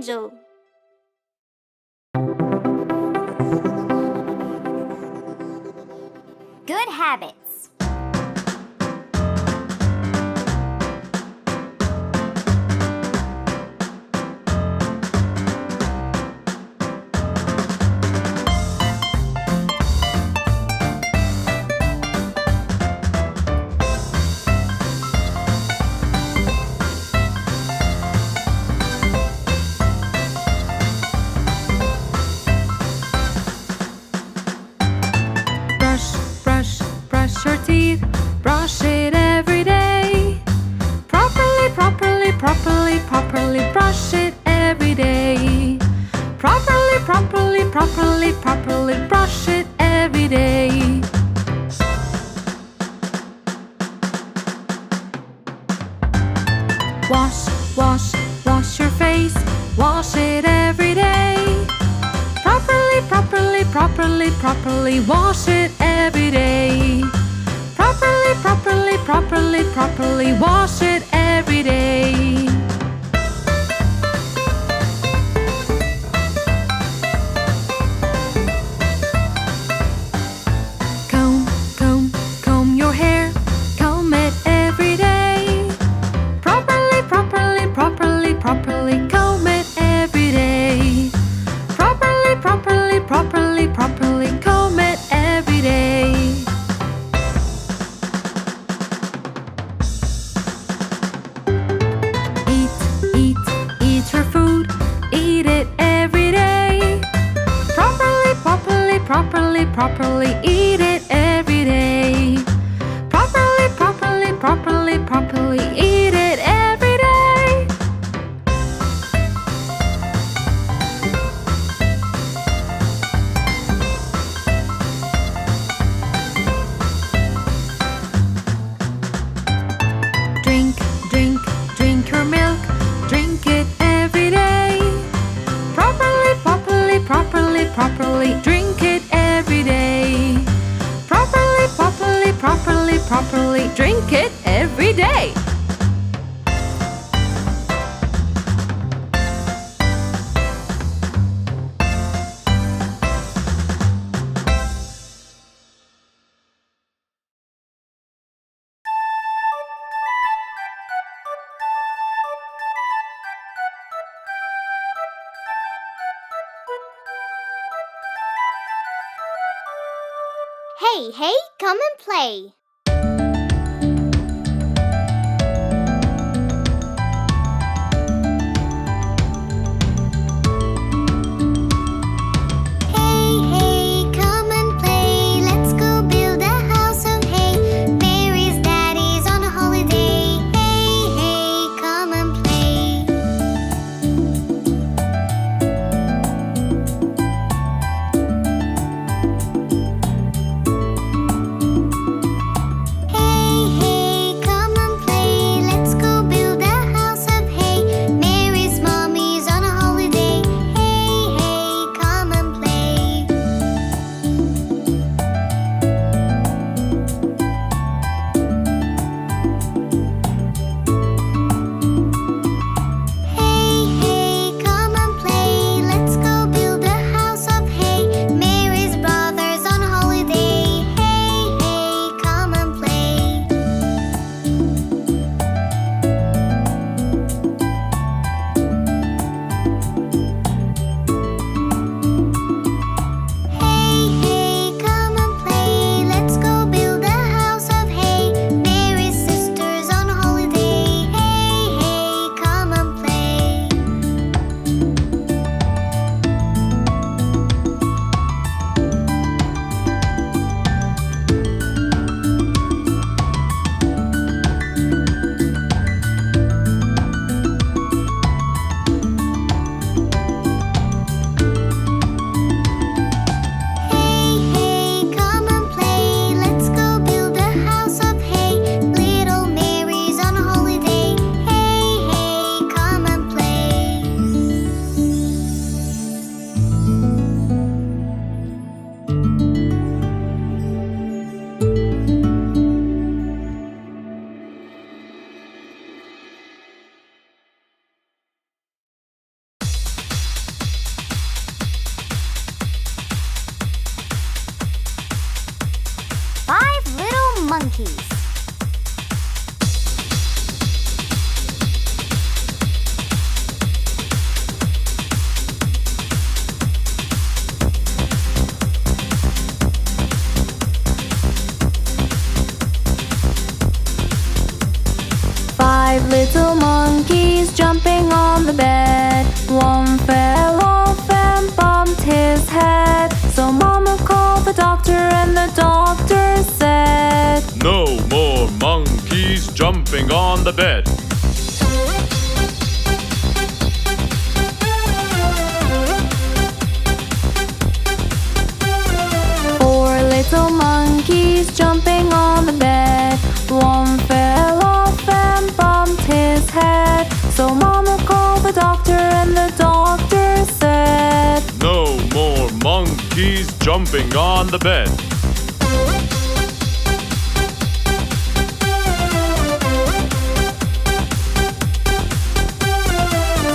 schedule. Good habits. Brush your teeth, brush it every day. Properly brush it every day. Properly brush it every day. Wash your face, wash it every day. Properly wash it every day. Properly wash it every day. Comb your hair, comb it every day. Properly comb it every day. Properly comb it every day. Eat your food, eat it every day. Properly eat it every day. Properly eat it every day. Drink your milk, drink it every day. Properly drink it every day. Properly drink it every day. Hey, come and play. Hey, come and play. Let's go build a house of hay. Mary's daddy's on a holiday. Hey, come and play. 5 little monkeys jumping on the bed. One fell off and bumped his head. So Mama called the doctor and the doctor said, "No more monkeys jumping on the bed." Little monkeys jumping on the bed. One fell off and bumped his head. So Mama called the doctor and the doctor said, "No more monkeys jumping on the bed."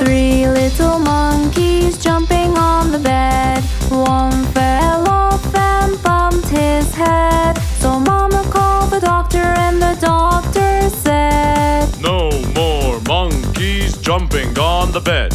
Three little monkeys jumping on the bed. One fell off and bumped his head. So Mama called the doctor and the doctor said, "No more monkeys jumping on the bed."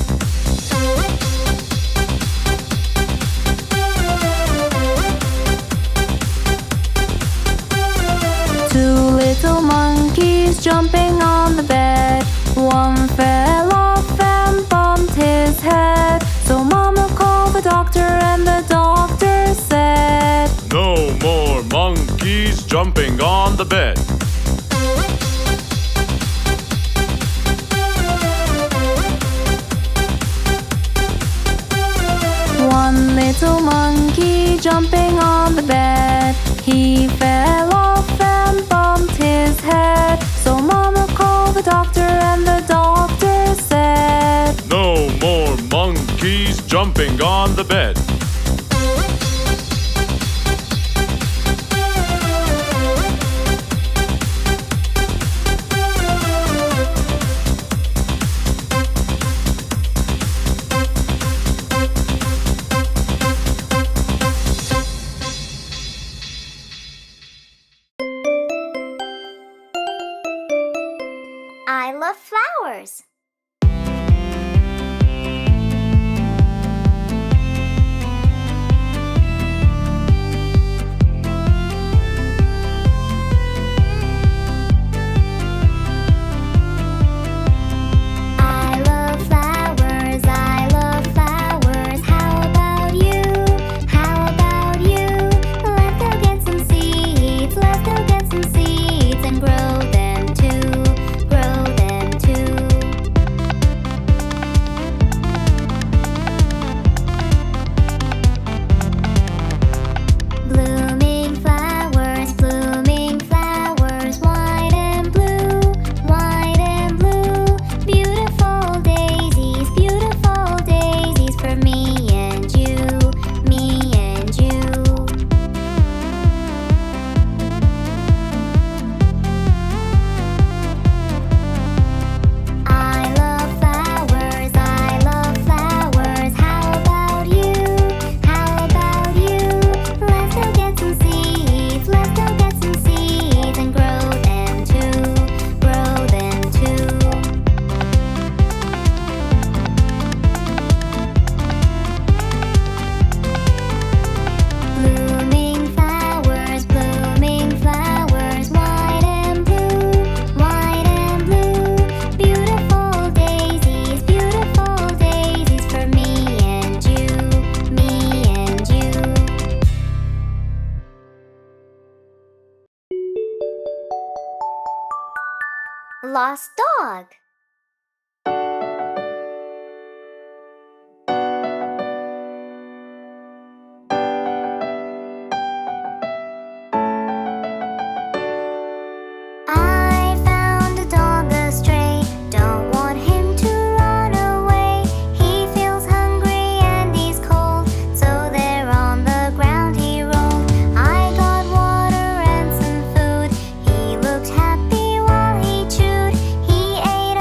Two little monkeys jumping on the bed. One fell off and bumped his head. So Mama called the doctor and the doctor said, "No more monkeys jumping on the bed." One little monkey jumping on the bed. He fell off and bumped his head. So Mama called the doctor and the doctor said, "No more monkeys jumping on the bed." I love flowers. I love flowers, I love flowers. How about you? How about you? Let's go get some seeds, let's go get some seeds and grow them too, grow them too. Blooming flowers, white and blue, white and blue. Beautiful daisies for me and you, me and you. I love flowers, I love flowers. How about you? How about you? Let's go get some seeds, let's go get some seeds and grow them too, grow them too. Blooming flowers, white and blue, white and blue. Beautiful daisies for me and you, me and you. Lost dog. I found a dog astray. Don't want him to run away. He feels hungry and he's cold, so there on the ground he rolled. I got water and some food. He looked happy while he chewed. He ate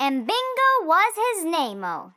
and Bingo was his name-o.